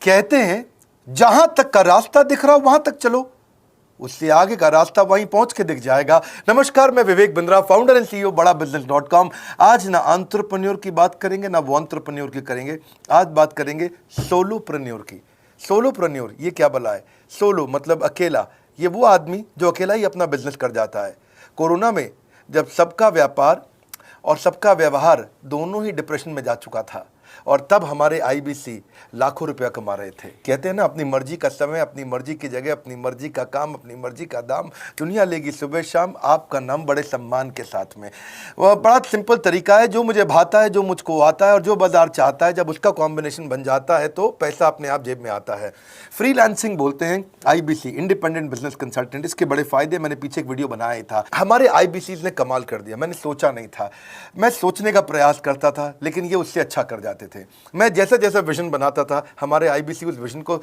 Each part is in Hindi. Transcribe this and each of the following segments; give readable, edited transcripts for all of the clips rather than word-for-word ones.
कहते हैं जहां तक का रास्ता दिख रहा हो वहां तक चलो, उससे आगे का रास्ता वहीं पहुंच के दिख जाएगा। नमस्कार, मैं Vivek Bindra, founder and CEO बड़ा बिजनेस.com। आज ना एंटरप्रेन्योर की बात करेंगे ना वो एंटरप्रेन्योर की करेंगे, आज बात करेंगे सोलोप्रेन्योर की। सोलोप्रेन्योर ये क्या भला है? सोलो मतलब अकेला, ये वो आदमी जो अकेला ही अपना बिजनेस कर जाता है। कोरोना में जब सबका व्यापार और सबका व्यवहार दोनों ही डिप्रेशन में जा चुका था, और तब हमारे आईबीसी लाखों रुपया कमा रहे थे। कहते हैं ना, अपनी मर्जी का समय, अपनी मर्जी की जगह, अपनी मर्जी का काम, अपनी मर्जी का दाम, दुनिया लेगी सुबह शाम आपका नाम बड़े सम्मान के साथ में। वह बड़ा सिंपल तरीका है, जो मुझे भाता है, जो मुझको आता है और जो बाजार चाहता है, जब उसका कॉम्बिनेशन बन जाता है तो पैसा अपने आप जेब में आता है। फ्रीलांसिंग बोलते हैं आईबीसी, इंडिपेंडेंट बिजनेस कंसल्टेंट। इसके बड़े फायदे मैंने पीछे एक वीडियो बनाया ही था। हमारे आईबीसी ने कमाल कर दिया, मैंने सोचा नहीं था। मैं सोचने का प्रयास करता था लेकिन ये उससे अच्छा कर जाते थे। मैं जैसा जैसा विजन बनाता था, हमारे आईबीसी उस विजन को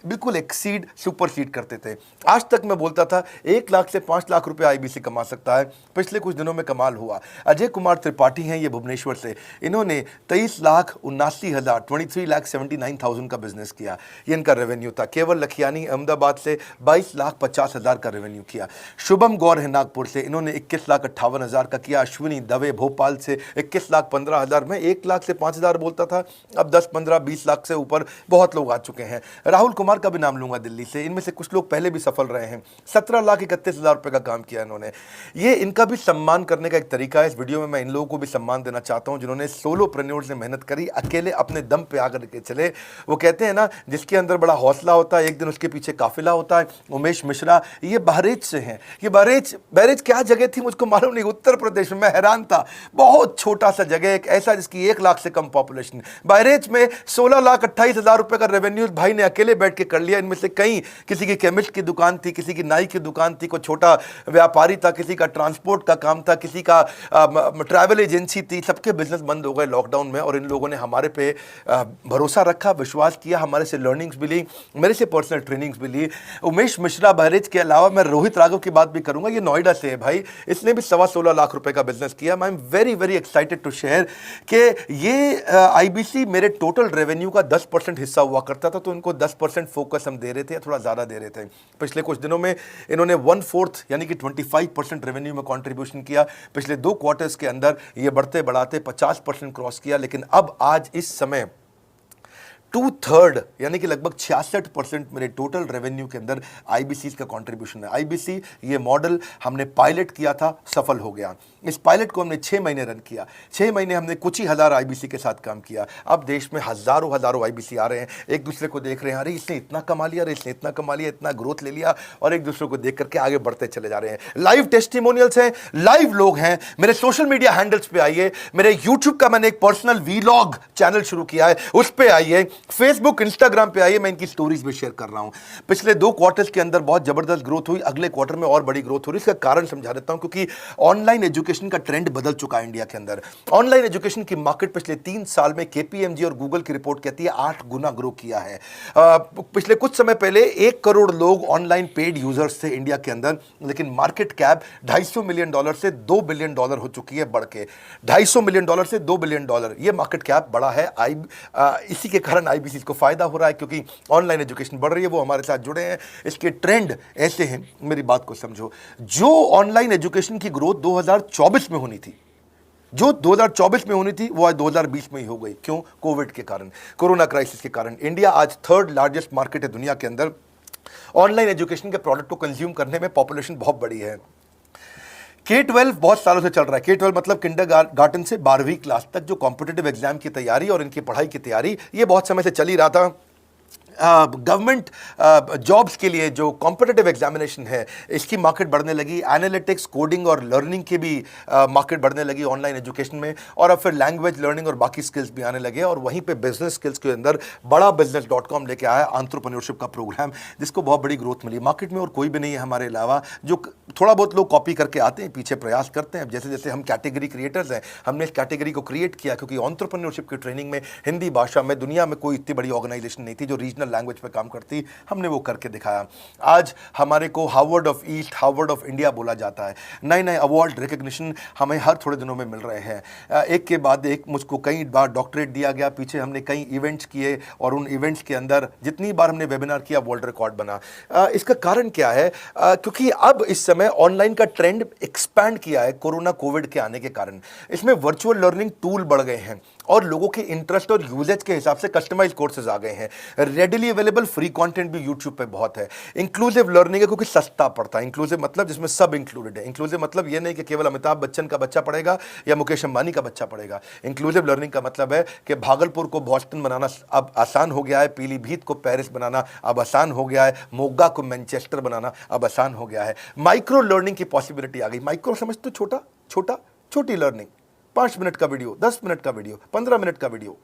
बिल्कुल एक्सीड, सुपरसीड करते थे। आज तक मैं बोलता था 1 लाख से 5 लाख रुपए आईबीसी कमा सकता है। पिछले कुछ दिनों में कमाल हुआ। अजय कुमार त्रिपाठी हैं ये भुवनेश्वर से, इन्होंने 23,79,000 23,79,000 का बिजनेस किया। ये इनका रेवेन्यू था। केवल लखियानी अहमदाबाद से 22,50,000 का रेवेन्यू किया। शुभम गौर है नागपुर से, इन्होंने 21,58,000 का किया। अश्विनी दवे भोपाल से 21,15,000। मैं 1 लाख से 5,000 बोलता था, अब 10, 15, 20 लाख से ऊपर बहुत लोग आ चुके हैं। राहुल कुमार का भी नाम लूंगा दिल्ली से, इनमें से कुछ लोग पहले भी सफल रहे हैं। 17,31,000 रुपए का काम किया इन्होंने। ये इनका भी सम्मान करने का एक तरीका है। इस वीडियो में मैं इन लोगों को भी सम्मान देना चाहता हूं जिन्होंने सोलोप्रेन्योर से मेहनत करी, अकेले अपने दम पे आकर के चले। वो कहते हैं ना, जिसके अंदर बड़ा हौसला होता है एक दिन उसके पीछे काफिला होता है। उमेश मिश्रा ये बहरेच से हैं। ये बहरेच क्या जगह थी मुझको मालूम नहीं, उत्तर प्रदेश में। मैं हैरान था, बहुत छोटा सा जगह, एक ऐसा जिसकी 1 लाख से कम पॉपुलेशन। बहरेच में 16,28,000 रुपए का रेवेन्यू भाई ने अकेले बैठ के कर लिया। इनमें से कई, किसी की केमिस्ट की दुकान थी, किसी की नाई की दुकान थी, कोई छोटा व्यापारी था, किसी का ट्रांसपोर्ट का काम था, किसी का ट्रैवल एजेंसी थी। सबके बिजनेस बंद हो गए लॉकडाउन में, और इन लोगों ने हमारे पे भरोसा रखा, विश्वास किया, हमारे से लर्निंग्स भी ली, मेरे से पर्सनल ट्रेनिंग्स भी ली। उमेश मिश्रा बहरेच के अलावा मैं रोहित राघव की बात भी करूंगा, ये नोएडा से है भाई, इसने भी 16.25 लाख रुपए का बिजनेस किया। I am very very excited to share कि ये आईबीसी मेरे टोटल रेवेन्यू का 10% हिस्सा हुआ करता था, तो इनको 10% फोकस हम दे रहे थे, थोड़ा ज़्यादा दे रहे थे। पिछले कुछ दिनों में इन्होंने 1/4 यानी कि 25% रेवेन्यू में कंट्रीब्यूशन किया। पिछले 2 क्वार्टर्स के अंदर ये बढ़ते बढ़ाते 50% क्रॉस किया। लेकिन अब आज इस समय 2/3 यानी कि लगभग 66% मेरे टोटल रेवेन्यू के अंदर आईबीसी का कंट्रीब्यूशन है। आईबीसी ये मॉडल हमने पायलट किया था, सफल हो गया। इस पायलट को हमने 6 महीने रन किया। 6 महीने हमने कुछ ही हज़ार आईबीसी के साथ काम किया। अब देश में हज़ारों आईबीसी आ रहे हैं, एक दूसरे को देख रहे हैं, अरे इसने इतना कमा लिया, अरे इसने इतना कमा लिया, इतना ग्रोथ ले लिया, और एक दूसरे को देख करके आगे बढ़ते चले जा रहे हैं। लाइव टेस्टिमोनियल्स हैं, लाइव लोग हैं। मेरे सोशल मीडिया हैंडल्स पे आइए, मेरे यूट्यूब का मैंने एक पर्सनल वीलॉग चैनल शुरू किया है, उस पर आइए, फेसबुक इंस्टाग्राम पे आइए, मैं इनकी स्टोरीज भी शेयर कर रहा हूं। पिछले 2 क्वार्टर्स के अंदर बहुत जबरदस्त ग्रोथ हुई, अगले क्वार्टर में और बड़ी ग्रोथ हो रही है। इसका कारण समझा देता हूं, क्योंकि ऑनलाइन एजुकेशन का ट्रेंड बदल चुका है इंडिया के अंदर। ऑनलाइन एजुकेशन की मार्केट पिछले 3 साल में केपीएमजी और गूगल की रिपोर्ट कहती है 8 गुना ग्रो किया है। पिछले कुछ समय पहले 1 करोड़ लोग ऑनलाइन पेड यूजर्स थे इंडिया के अंदर, लेकिन मार्केट कैप $250 मिलियन से $2 बिलियन हो चुकी है, बढ़ के $250 मिलियन से $2 बिलियन ये मार्केट कैप बढ़ा है। इसी के कारण आईबीसी को फायदा हो रहा है, क्योंकि ऑनलाइन एजुकेशन बढ़ रही है, वो हमारे साथ जुड़े हैं। इसके ट्रेंड ऐसे हैं, मेरी बात को समझो। जो ऑनलाइन एजुकेशन की ग्रोथ 2024 में होनी थी, जो 2024 में होनी थी, वो आज 2020 में ही हो गई। क्यों? कोविड के कारण, कोरोना क्राइसिस के कारण। इंडिया आज 3rd लार्जेस्ट मार्केट है दुनिया के अंदर। ऑनलाइन एजुकेशन के प्रोडक्ट को कंज्यूम करने में पॉपुलेशन बहुत बड़ी है। K-12 बहुत सालों से चल रहा है। K-12 मतलब किंडरगार्टन से 12वीं क्लास तक जो कॉम्पिटिटिव एग्जाम की तैयारी और इनकी पढ़ाई की तैयारी, ये बहुत समय से चल ही रहा था। गवर्नमेंट जॉब्स के लिए जो कॉम्पिटिटिव एग्जामिनेशन है, इसकी मार्केट बढ़ने लगी। एनालिटिक्स, कोडिंग और लर्निंग की भी मार्केट बढ़ने लगी ऑनलाइन एजुकेशन में। और अब फिर लैंग्वेज लर्निंग और बाकी स्किल्स भी आने लगे। और वहीं पे बिजनेस स्किल्स के अंदर बड़ा बिजनेस.com लेके आया एंटरप्रेन्योरशिप का प्रोग्राम, जिसको बहुत बड़ी ग्रोथ मिली मार्केट में। और कोई भी नहीं है हमारे अलावा, जो थोड़ा बहुत लोग कॉपी करके आते हैं, पीछे प्रयास करते हैं। जैसे जैसे हम कैटेगरी क्रिएटर्स हैं, हमने इस कैटेगरी को क्रिएट किया, क्योंकि एंटरप्रेन्योरशिप की ट्रेनिंग में हिंदी भाषा में दुनिया में कोई इतनी बड़ी ऑर्गेनाइजेशन नहीं थी जो रीजनल नेचुरल लैंग्वेज पे काम करती, हमने वो करके दिखाया। आज हमारे को Harvard of east, Harvard of India बोला जाता है। नए नए अवार्ड रिकग्निशन हमें हर थोड़े दिनों में मिल रहे हैं। एक के बाद एक मुझको कई बार डॉक्टरेट दिया गया। पीछे हमने कई इवेंट्स किए और उन इवेंट्स के अंदर जितनी बार हमने वेबिनार किया वर्ल्ड रिकॉर्ड बना। इसका कारण क्या है? क्योंकि अब इस समय ऑनलाइन का ट्रेंड एक्सपैंड किया है कोरोना कोविड के आने के कारण। इसमें वर्चुअल लर्निंग टूल बढ़ गए हैं और लोगों के इंटरेस्ट और यूजेज के हिसाब से कस्टमाइज कोर्सेज आ गए हैं। रेडिली अवेलेबल फ्री कंटेंट भी यूट्यूब पे बहुत है। इंक्लूसिव लर्निंग है क्योंकि सस्ता पड़ता है। इंक्लूसिव मतलब जिसमें सब इंक्लूडेड है। इंक्लूसिव मतलब ये नहीं कि केवल अमिताभ बच्चन का बच्चा पढ़ेगा या मुकेश अंबानी का बच्चा पढ़ेगा। इंक्लूसिव लर्निंग का मतलब है कि भागलपुर को बॉस्टन बनाना अब आसान हो गया है, पीलीभीत को पेरिस बनाना अब आसान हो गया है, मोगा को मैनचेस्टर बनाना अब आसान हो गया है। माइक्रो लर्निंग की पॉसिबिलिटी आ गई। माइक्रो समझ तो छोटा छोटा, छोटी लर्निंग, 5 मिनट का वीडियो, 10 मिनट का वीडियो, 15 मिनट का वीडियो।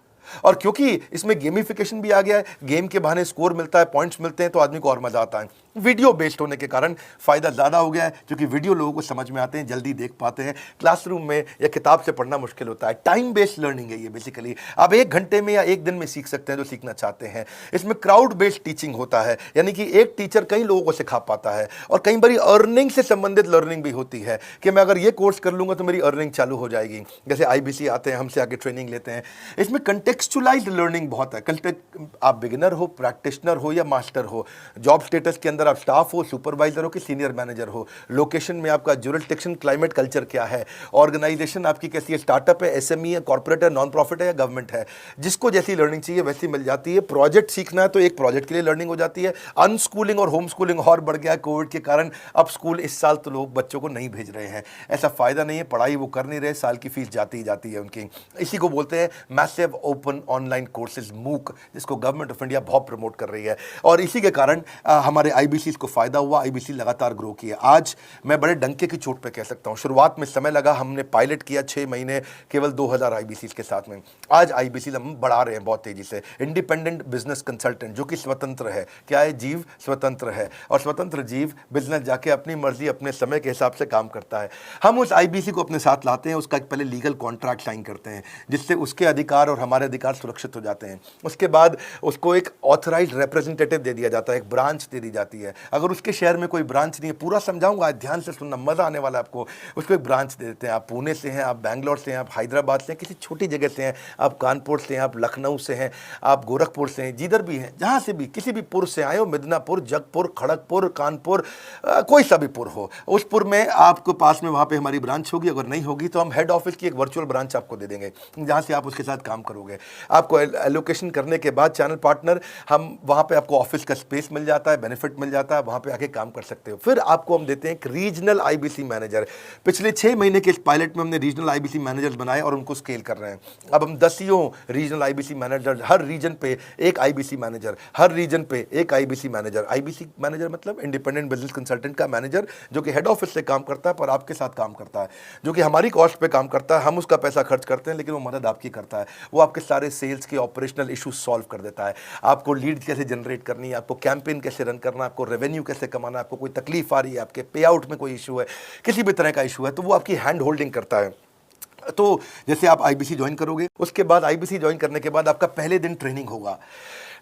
और क्योंकि इसमें गेमिफिकेशन भी आ गया है, गेम के बहाने स्कोर मिलता है, पॉइंट्स मिलते हैं, तो आदमी को और मजा आता है। वीडियो बेस्ड होने के कारण फायदा ज्यादा हो गया है, क्योंकि वीडियो लोगों को समझ में आते हैं, जल्दी देख पाते हैं। क्लासरूम में या किताब से पढ़ना मुश्किल होता है। टाइम बेस्ड लर्निंग है ये बेसिकली। आप 1 घंटे में या 1 दिन में सीख सकते हैं जो सीखना चाहते हैं। इसमें क्राउड बेस्ड टीचिंग होता है, यानी कि एक टीचर कई लोगों को सिखा पाता है। और कई बार अर्निंग से संबंधित लर्निंग भी होती है कि मैं अगर ये कोर्स कर लूंगा तो मेरी अर्निंग चालू हो जाएगी। जैसे IBC आते हैं, हमसे आगे ट्रेनिंग लेते हैं। इसमें कंटेक्चुअलाइज्ड लर्निंग बहुत है। आप बिगिनर हो, प्रैक्टिशनर हो या मास्टर हो, जॉब स्टेटस के अंदर आप स्टाफ हो, सुपरवाइजर हो कि सीनियर मैनेजर हो, लोकेशन में आपका जुरिस्डिक्शन, क्लाइमेट, कल्चर क्या है, ऑर्गेनाइजेशन आपकी कैसी है, स्टार्टअप है, SME है, कॉर्पोरेट है, नॉन प्रॉफिट है या गवर्नमेंट है। जिसको जैसी लर्निंग चाहिए वैसी मिल जाती है। प्रोजेक्ट सीखना है तो एक प्रोजेक्ट के लिए लर्निंग हो जाती है। अनस्कूलिंग और होम स्कूलिंग और बढ़ गया है कोविड के कारण। अब स्कूल इस साल तो लोग बच्चों को नहीं भेज रहे हैं। ऐसा फायदा नहीं है, पढ़ाई वो कर नहीं रहे, साल की फीस जाती ही जाती है उनकी। इसी को बोलते हैं massive open online courses, MOOC, जिसको गवर्नमेंट ऑफ इंडिया बहुत प्रमोट कर रही है। और इसी के कारण हमारे IBC को फायदा हुआ। IBC लगातार ग्रो किया। आज मैं बड़े डंके की चोट पे कह सकता हूं, शुरुआत में समय लगा, हमने पायलट किया 6 महीने केवल 2000 IBC के साथ में। आज IBC हम बढ़ा रहे हैं बहुत तेजी से। इंडिपेंडेंट बिजनेस कंसल्टेंट, जो कि स्वतंत्र है। क्या है? जीव स्वतंत्र है। और स्वतंत्र जीव बिजनेस जाके अपनी मर्जी, अपने समय के हिसाब से काम करता है। हम उस IBC को अपने साथ लाते हैं, उसका एक पहले लीगल कॉन्ट्रैक्ट साइन करते हैं, जिससे उसके अधिकार और हमारे अधिकार सुरक्षित हो जाते हैं। उसके बाद उसको एक ऑथराइज्ड रिप्रेजेंटेटिव दे दिया जाता है, एक ब्रांच दे दी जाती है। अगर उसके शहर में कोई ब्रांच नहीं है, पूरा समझाऊंगा, ध्यान से सुनना, मजा आने वाला है आपको। उसको एक ब्रांच दे देते हैं। आप पुणे से हैं, आप बैंगलोर से हैं, आप हैदराबाद से हैं, किसी छोटी जगह से हैं, आप कानपुर से हैं, आप लखनऊ से हैं, आप गोरखपुर से हैं, जिधर भी हैं, जहां से भी, किसी भी पुर से आए हो, मिदनापुर, जगपुर, खड़गपुर, कानपुर, कोई सा भी पुर हो, उस पुर में आपको पास में वहां पे हमारी ब्रांच होगी। अगर नहीं होगी तो हम हेड ऑफिस की एक वर्चुअल ब्रांच आपको दे देंगे, जहां से आप उसके साथ काम करोगे। आपको एलोकेशन करने के बाद चैनल पार्टनर, हम वहां पे आपको ऑफिस का स्पेस मिल जाता है, बेनिफिट मिल जाता है, वहां पे आके काम कर सकते हो। फिर आपको हम देते हैं एक रीजनल IBC मैनेजर। पिछले 6 महीने के इस पायलट में हमने रीजनल IBC मैनेजर्स बनाए और उनको स्केल कर रहे हैं। अब हम 10 रीजनल IBC मैनेजर, हर रीजन पे एक IBC मैनेजर, हर रीजन पे एक IBC मैनेजर। IBC मैनेजर मतलब इंडिपेंडेंट बिजनेस कंसल्टेंट का मैनेजर, जो कि हेड ऑफिस से काम करता है पर आपके साथ काम करता है, जो कि हमारी कॉस्ट पे काम करता है। हम उसका पैसा खर्च करते हैं, लेकिन वो मदद आपकी करता है। वो आपके सारे सेल्स के ऑपरेशनल इशू सॉल्व कर देता है। आपको लीड कैसे जनरेट करनी है, आपको कैंपेन कैसे रन करना है, आपको रेवेन्यू कैसे कमाना है, आपको कोई तकलीफ आ रही है, आपके पे आउट में कोई इशू है, किसी भी तरह का इशू है, तो वो आपकी हैंड होल्डिंग करता है। तो जैसे आप IBC ज्वाइन करोगे, उसके बाद IBC ज्वाइन करने के बाद आपका पहले दिन ट्रेनिंग होगा।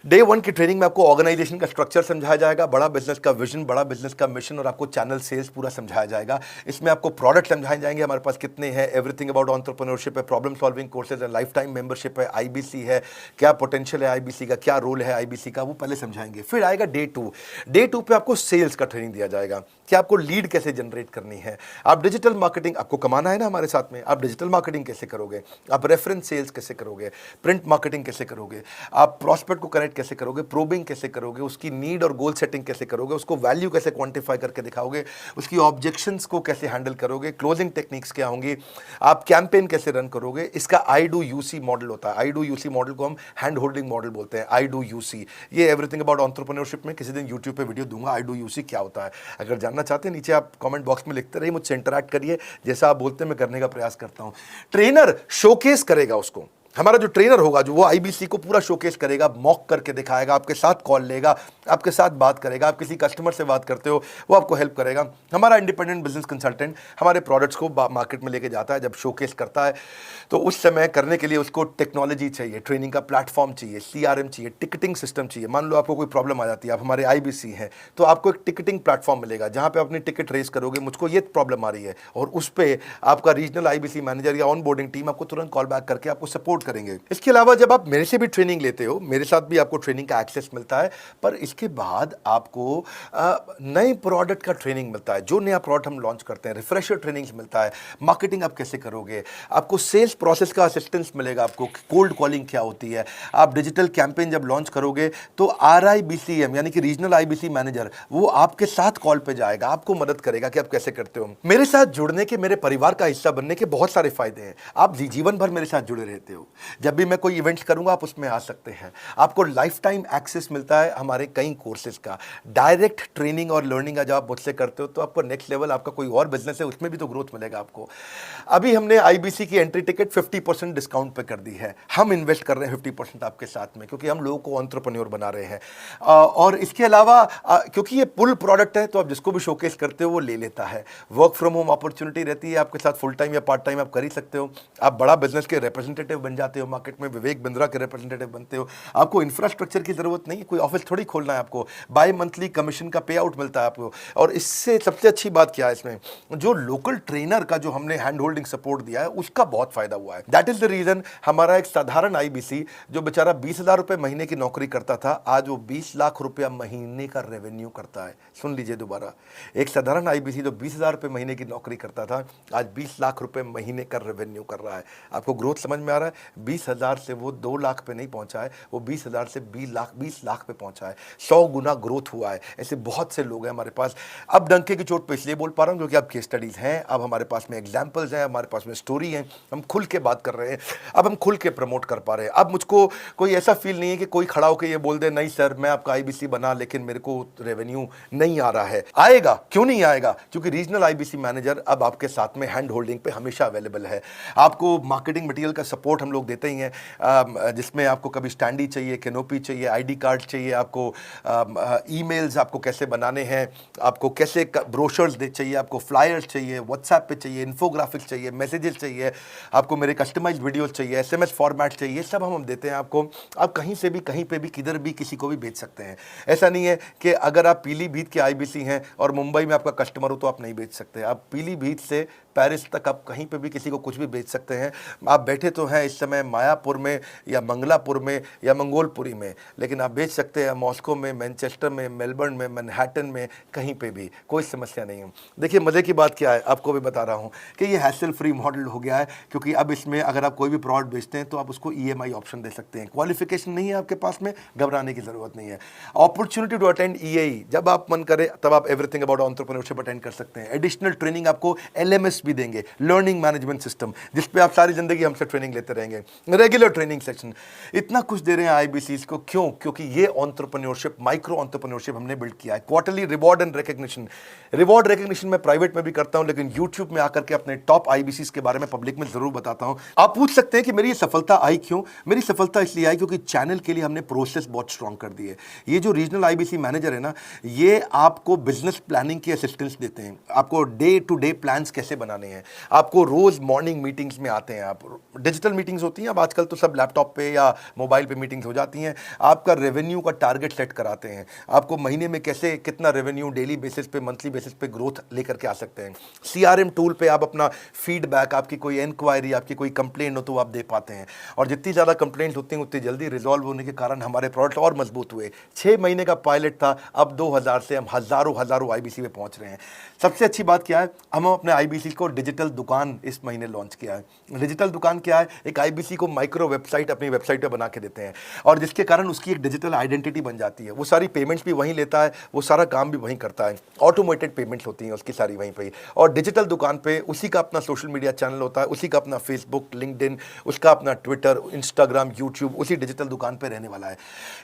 डे 1 की ट्रेनिंग में आपको ऑर्गेनाइजेशन का स्ट्रक्चर समझाया जाएगा, बड़ा बिजनेस का विजन, बड़ा बिजनेस का मिशन, और आपको चैनल सेल्स पूरा समझाया जाएगा। इसमें आपको प्रोडक्ट समझाए जाएंगे, हमारे पास कितने हैं, एवरीथिंग अबाउट एंटरप्रेन्योरशिप है, प्रॉब्लम सॉल्विंग कोर्सेज है, लाइफ टाइम मेंबरशिप है, IBC है, क्या पोटेंशियल है IBC का, क्या रोल है IBC का, वो पहले समझाएंगे। फिर आएगा डे 2। डे 2 पे आपको सेल्स का ट्रेनिंग दिया जाएगा कि आपको लीड कैसे जनरेट करनी है। आप डिजिटल मार्केटिंग, आपको कमाना है ना हमारे साथ में, आप डिजिटल मार्केटिंग कैसे करोगे, आप रेफरेंस सेल्स कैसे करोगे, प्रिंट मार्केटिंग कैसे करोगे, आप प्रॉस्पेक्ट को कनेक्ट कैसे करोगे, प्रोबिंग कैसे करोगे, उसकी नीड और गोल सेटिंग कैसे करोगे, उसको वैल्यू कैसे क्वांटिफाई करके दिखाओगे, उसकी ऑब्जेक्शंस को कैसे हैंडल करोगे, क्लोजिंग टेक्निक्स क्या होंगी, आप कैंपेन कैसे रन करोगे। इसका I do UC मॉडल होता है। I do UC मॉडल को हम हैंड होल्डिंग मॉडल बोलते हैं। I do UC, ये एवरीथिंग अबाउट एंटरप्रेन्योरशिप में किसी दिन यूट्यूब पे वीडियो दूंगा, I do UC क्या होता है। अगर जानना चाहते हैं नीचे आप कमेंट बॉक्स में लिखते रहिए, मुझसे इंटरैक्ट करिए, जैसा आप बोलते हैं मैं करने का प्रयास करता हूं। ट्रेनर शोकेस करेगा उसको हमारा जो ट्रेनर होगा जो वो आईबीसी को पूरा शोकेस करेगा, मॉक करके दिखाएगा, आपके साथ कॉल लेगा, आपके साथ बात करेगा, आप किसी कस्टमर से बात करते हो वो आपको हेल्प करेगा। हमारा इंडिपेंडेंट बिजनेस कंसल्टेंट हमारे प्रोडक्ट्स को मार्केट में लेके जाता है, जब शोकेस करता है तो उस समय करने के लिए उसको टेक्नोलॉजी चाहिए, ट्रेनिंग का प्लेटफॉर्म चाहिए, सीआरएम चाहिए, टिकटिंग सिस्टम चाहिए। मान लो आपको कोई प्रॉब्लम आ जाती है, आप हमारे आईबीसी हैं, तो आपको एक टिकटिंग प्लेटफॉर्म मिलेगा जहां पे अपनी टिकट रेस करोगे, मुझको ये प्रॉब्लम आ रही है, और उस पर आपका रीजनल आईबीसी मैनेजर या ऑन बोर्डिंग टीम आपको तुरंत कॉल बैक करके आपको सपोर्ट करेंगे। इसके अलावा जब आप मेरे से भी ट्रेनिंग लेते हो, मेरे साथ भी आपको ट्रेनिंग का एक्सेस मिलता है, पर इसके बाद आपको नए प्रोडक्ट का ट्रेनिंग मिलता है। जो नया प्रोडक्ट हम लॉन्च करते हैं, रिफ्रेशर ट्रेनिंग्स मिलता है, मार्केटिंग आप कैसे करोगे, आपको सेल्स प्रोसेस का असिस्टेंस मिलेगा, आपको कोल्ड कॉलिंग क्या होती है, आप डिजिटल कैंपेन जब लॉन्च करोगे तो आरआईबीसीएम यानी कि रीजनल आईबीसी मैनेजर वो आपके साथ कॉल पे जाएगा, आपको मदद करेगा कि आप कैसे करते हो। मेरे साथ जुड़ने के, मेरे परिवार का हिस्सा बनने के बहुत सारे फायदे हैं। आप जीवन भर मेरे साथ जुड़े रहते हो, जब भी मैं कोई इवेंट्स करूंगा आप उसमें आ सकते हैं, आपको लाइफ टाइम एक्सेस मिलता है हमारे कई कोर्सेज का, डायरेक्ट ट्रेनिंग और लर्निंग जब आप मुझसे करते हो तो आपको नेक्स्ट लेवल, आपका कोई और बिजनेस है उसमें भी तो ग्रोथ मिलेगा आपको। अभी हमने आईबीसी की एंट्री टिकट 50% डिस्काउंट पे कर दी है, हम इन्वेस्ट कर रहे हैं 50% आपके साथ में, क्योंकि हम लोगों को एंटरप्रेन्योर बना रहे हैं। और इसके अलावा क्योंकि ये पुल प्रोडक्ट है तो आप जिसको भी शोकेस करते हो वो ले लेता है। वर्क फ्रॉम होम अपॉर्चुनिटी रहती है आपके साथ, फुल टाइम या पार्ट टाइम आप कर ही सकते हो। आप बड़ा बिजनेस के रिप्रेजेंटेटिव बन जाते हो, मार्केट में विवेक बिंद्रा के रिप्रेजेंटेटिव बनते हो। आपको इंफ्रास्ट्रक्चर की जरूरत नहीं है, कोई ऑफिस थोड़ी खोलना है आपको, बाय मंथली कमीशन का पे आउट मिलता है आपको। और इससे सबसे अच्छी बात क्या है, इसमें जो लोकल ट्रेनर का जो हमने हैंड होल्डिंग सपोर्ट दिया है उसका बहुत फायदा हुआ है। दैट इज द रीजन हमारा एक साधारण आईबीसी जो बेचारा 20,000 रुपए महीने की नौकरी करता था, आज वो 20 लाख रुपया महीने का रेवेन्यू करता है। सुन लीजिए दोबारा, एक साधारण आईबीसी जो 20,000 रुपए महीने की नौकरी करता था, आज 20 लाख रुपए महीने का रेवेन्यू कर रहा है। आपको ग्रोथ समझ में आ रहा है? 20,000 से वो 2 लाख पे नहीं पहुंचा है, वो 20,000 से 20 लाख पे पहुंचा है। 100 गुना ग्रोथ हुआ है। ऐसे बहुत से लोग हैं हमारे पास। अब डंके की चोट पे इसलिए बोल पा रहा हूं क्योंकि अब केस स्टडीज हैं, अब हमारे पास में एग्जाम्पल्स हैं, हमारे पास में स्टोरी है, हम खुल के बात कर रहे हैं, अब हम खुल के प्रमोट कर पा रहे हैं। अब मुझको कोई ऐसा फील नहीं है कि कोई खड़ा होकर ये बोल दे नहीं सर मैं आपका आईबीसी बना लेकिन मेरे को रेवेन्यू नहीं आ रहा है। आएगा, क्यों नहीं आएगा? क्योंकि रीजनल आईबीसी मैनेजर अब आपके साथ में हैंड होल्डिंग पे हमेशा अवेलेबल है। आपको मार्केटिंग मटेरियल का सपोर्ट हम लोग देते ही हैं, जिसमें आपको कभी स्टैंडी चाहिए, कैनोपी चाहिए, आईडी कार्ड चाहिए, आपको ईमेल्स आपको कैसे बनाने हैं, आपको कैसे ब्रोशर्स चाहिए, आपको फ्लायर्स चाहिए, व्हाट्सएप पे चाहिए, इन्फोग्राफिक्स चाहिए, मैसेजेस चाहिए, आपको मेरे कस्टमाइज्ड वीडियोस चाहिए, एसएमएस फॉर्मेट चाहिए, सब हम देते हैं आपको। आप कहीं से भी, कहीं पे भी, किधर भी, किसी को भी बेच सकते हैं। ऐसा नहीं है कि अगर आप पीलीभीत के आईबीसी हैं और मुंबई में आपका कस्टमर हो तो आप नहीं बेच सकते। आप पीलीभीत से पेरिस तक आप कहीं पे भी किसी को कुछ भी बेच सकते हैं। आप बैठे तो हैं इस समय मायापुर में या मंगलापुर में या मंगोलपुरी में, लेकिन आप बेच सकते हैं मॉस्को में, मैनचेस्टर में, मेलबर्न में, मैनहट्टन में, कहीं पे भी, कोई समस्या नहीं है। देखिए मज़े की बात क्या है, आपको भी बता रहा हूँ कि ये हैसल फ्री मॉडल हो गया है, क्योंकि अब इसमें अगर आप कोई भी प्रोडक्ट बेचते हैं तो आप उसको ईएमआई ऑप्शन दे सकते हैं। क्वालिफिकेशन नहीं है आपके पास में, घबराने की ज़रूरत नहीं है। अपॉर्चुनिटी टू अटेंड ईएई, जब आप मन करे तब आप एवरीथिंग अबाउट एंटरप्रेन्योरशिप अटेंड कर सकते हैं। एडिशनल ट्रेनिंग आपको एलएमएस भी देंगे, लर्निंग मैनेजमेंट सिस्टम, जिस पे आप सारी जिंदगी हमसे ट्रेनिंग लेते रहेंगे, रेगुलर ट्रेनिंग सेक्शन, इतना कुछ दे रहे हैं आईबीसीज को। क्यों? क्योंकि ये एंटरप्रेन्योरशिप, माइक्रो एंटरप्रेन्योरशिप हमने बिल्ड किया है। Quarterly reward and recognition, reward recognition मैं प्राइवेट में भी करता हूं, लेकिन यूट्यूब में आकर के अपने टॉप आईबीसीज के बारे में पब्लिक में जरूर बताता हूं। आप पूछ सकते हैं कि मेरी ये सफलता आई क्यों? मेरी सफलता इसलिए आई क्योंकि चैनल के लिए हमने प्रोसेस बहुत स्ट्रांग कर दी है। ये जो रीजनल आईबीसी मैनेजर है ना, ये आपको बिजनेस प्लानिंग की असिस्टेंस देते हैं, आपको डे टू डे प्लान्स कैसे बनाने हैं, आपको रोज मॉर्निंग मीटिंग्स में आते हैं। आप डिजिटल मीटिंग्स होती हैं, अब आजकल तो सब लैपटॉप पे या मोबाइल पे मीटिंग्स हो जाती हैं। आपका रेवेन्यू का टारगेट सेट कराते हैं, आपको महीने में कैसे कितना रेवेन्यू डेली बेसिस पे, मंथली बेसिस पे ग्रोथ लेकर के आ सकते हैं। सीआरएम टूल पे आप अपना फीडबैक, आपकी कोई इंक्वायरी, आपकी कोई कंप्लेंट हो तो आप दे पाते हैं, और जितनी ज़्यादा कंप्लेंट होती हैं उतनी जल्दी रिजॉल्व होने के कारण हमारे प्रोडक्ट और मजबूत हुए। 6 महीने का पायलट था, अब 2000 से हम हज़ारों आईबीसी में पहुंच रहे हैं। सबसे अच्छी बात क्या है, हम अपने आईबीसी को डिजिटल दुकान इस महीने लॉन्च किया है। डिजिटल दुकान क्या है? एक आईबीसी को माइक्रो वेबसाइट अपनी वेबसाइट पे बना के देते हैं, और जिसके कारण उसकी एक डिजिटल आइडेंटिटी बन जाती है। वो सारी पेमेंट्स भी वहीं लेता है, वो सारा काम भी वहीं करता है, ऑटोमेटेड पेमेंट्स होती हैं उसकी सारी वहीं पे। और डिजिटल दुकान पे उसी का अपना सोशल मीडिया चैनल होता है, उसी का अपना फेसबुक, लिंक्डइन, उसका अपना ट्विटर, इंस्टाग्राम, यूट्यूब उसी डिजिटल दुकान पे रहने वाला है।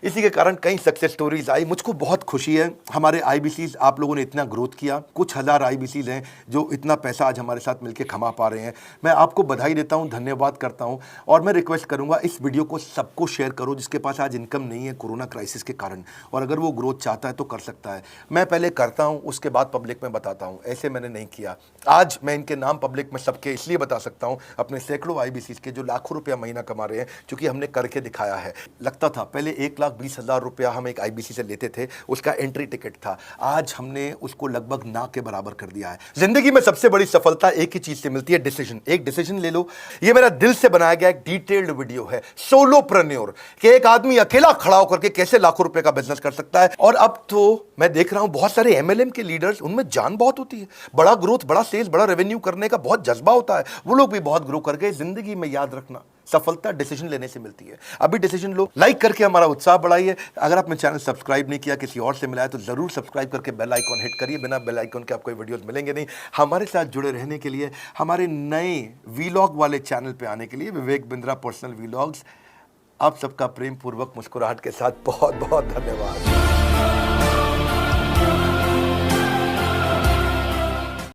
इसी के कारण कई सक्सेस स्टोरीज आई। मुझको बहुत खुशी है, हमारे आईबीसीज, आप लोगों ने इतना ग्रोथ किया। कुछ हज़ार आईबीसीज हैं जो इतना पैसा आज हमारे हमारे साथ मिलकर खमा पा रहे हैं। मैं आपको बधाई देता हूं, धन्यवाद करता हूं और मैं रिक्वेस्ट करूंगा इस वीडियो को सबको शेयर करो जिसके पास आज इनकम नहीं है कोरोना क्राइसिस के कारण, और अगर वो ग्रोथ चाहता है तो कर सकता है। मैं पहले करता हूं, उसके बाद पब्लिक में बताता हूं, ऐसे मैंने नहीं किया। आज मैं इनके नाम पब्लिक में सबके इसलिए बता सकता हूं, अपने सैकड़ों IBCs के जो लाखों रुपया महीना कमा रहे हैं, क्योंकि हमने करके दिखाया है। लगता था पहले 1,20,000 रुपया हम एक IBC से लेते थे, उसका एंट्री टिकट था, आज हमने उसको लगभग ना के बराबर कर दिया है। जिंदगी में सबसे बड़ी सफलता एक ही चीज से मिलती है, डिसीजन। एक डिसीजन ले लो। ये मेरा दिल से बनाया गया एक डिटेल्ड वीडियो है, सोलोप्रेन्योर, कि एक आदमी अकेला खड़ा होकर के कैसे लाखों रुपए का बिजनेस कर सकता है। और अब तो मैं देख रहा हूं बहुत सारे MLM के लीडर्स, उनमें जान बहुत होती है, बड़ा ग्रोथ, बड़ा सेल्स, बड़ा रेवेन्यू करने का बहुत जज्बा होता है, वो लोग भी बहुत ग्रो कर गए। जिंदगी में याद रखना, सफलता डिसीजन लेने से मिलती है। अभी डिसीजन लो, लाइक करके हमारा उत्साह बढ़ाइए। अगर आपने चैनल सब्सक्राइब नहीं किया, किसी और से मिला है, तो जरूर सब्सक्राइब करके बेल आइकॉन हिट करिए। बिना बेल आइकॉन के आपको वीडियोस मिलेंगे नहीं। हमारे साथ जुड़े रहने के लिए, हमारे नए वीलॉग वाले चैनल पे आने के लिए, विवेक बिंद्रा पर्सनल वीलॉग्स, आप सबका प्रेम पूर्वक मुस्कुराहट के साथ बहुत बहुत धन्यवाद।